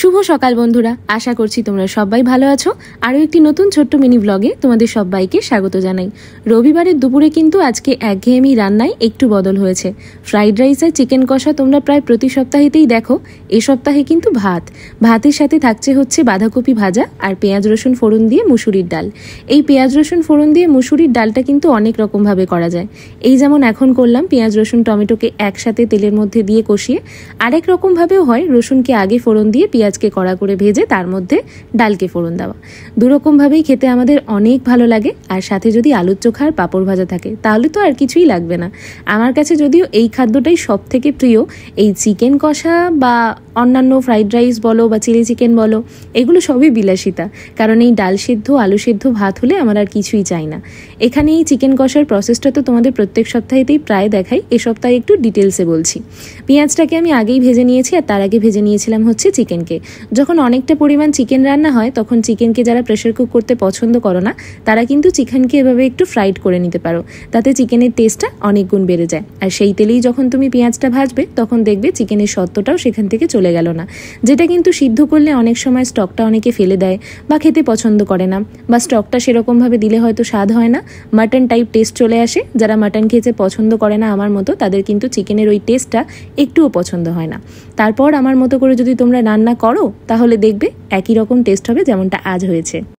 শুভ সকাল বন্ধুরা, আশা করছি তোমরা সবাই ভালো আছো। আরও একটি নতুন ছোট্ট মিনি ব্লগে তোমাদের সবাইকে স্বাগত জানাই। রবিবারের দুপুরে কিন্তু আজকে একঘেয়েমি রান্নায় একটু বদল হয়েছে। ফ্রাইড রাইস আর চিকেন কষা তোমরা প্রায় প্রতি সপ্তাহেতেই দেখো। এ সপ্তাহে কিন্তু ভাতের সাথে থাকছে হচ্ছে বাঁধাকপি ভাজা আর পেঁয়াজ রসুন ফোড়ন দিয়ে মুসুরির ডাল। এই পেঁয়াজ রসুন ফোড়ন দিয়ে মুসুরির ডালটা কিন্তু অনেক রকমভাবে করা যায়। এই যেমন এখন করলাম, পেঁয়াজ রসুন টমেটোকে একসাথে তেলের মধ্যে দিয়ে কষিয়ে। আরেক রকমভাবেও হয়, রসুনকে আগে ফোড়ন দিয়ে পেঁয়াজকে কড়া করে ভেজে তার মধ্যে ডালকে ফোড়ন দেওয়া। দুরকমভাবেই খেতে আমাদের অনেক ভালো লাগে। আর সাথে যদি আলুর চোখা আর পাঁপড় ভাজা থাকে তাহলে তো আর কিছুই লাগবে না। আমার কাছে যদিও এই খাদ্যটাই সব থেকে প্রিয়। এই চিকেন কষা বা অন্যান্য ফ্রাইড রাইস বলো বা চিলি চিকেন বলো, এগুলো সবই বিলাসিতা। কারণ এই ডাল সেদ্ধ আলু সেদ্ধ ভাত হলে আমার আর কিছুই চাই না। এখানে এই চিকেন কষার প্রসেসটা তো তোমাদের প্রত্যেক সপ্তাহেতেই প্রায় দেখাই, এ সপ্তাহে একটু ডিটেলসে বলছি। পেঁয়াজটাকে আমি আগেই ভেজে নিয়েছি, আর তার আগে ভেজে নিয়েছিলাম হচ্ছে চিকেনকে। যখন অনেকটা পরিমাণ চিকেন রান্না হয় তখন চিকেনকে যারা প্রেশার কুক করতে পছন্দ করো না তারা কিন্তু চিকেনকে এভাবে একটু ফ্রাইড করে নিতে পারো, তাতে চিকেনের টেস্টটা অনেক গুণ বেড়ে যায়। আর সেই তেলেই যখন তুমি পেঁয়াজটা ভাজবে তখন দেখবে চিকেনের সত্ত্বটাও সেখান থেকে চলে গেল না। যেটা কিন্তু সিদ্ধ করলে অনেক সময় স্টকটা অনেকে ফেলে দেয় বা খেতে পছন্দ করে না, বা স্টকটা সেরকমভাবে দিলে হয়তো স্বাদ হয় না, মাটন টাইপ টেস্ট চলে আসে। যারা মাটন খেতে পছন্দ করে না আমার মতো, তাদের কিন্তু চিকেনের ওই টেস্টটা একটুও পছন্দ হয় না। তারপর আমার মতো করে যদি তোমরা রান্না করো তাহলে দেখবে একই রকম টেস্ট হবে যেমনটা আজ হয়েছে।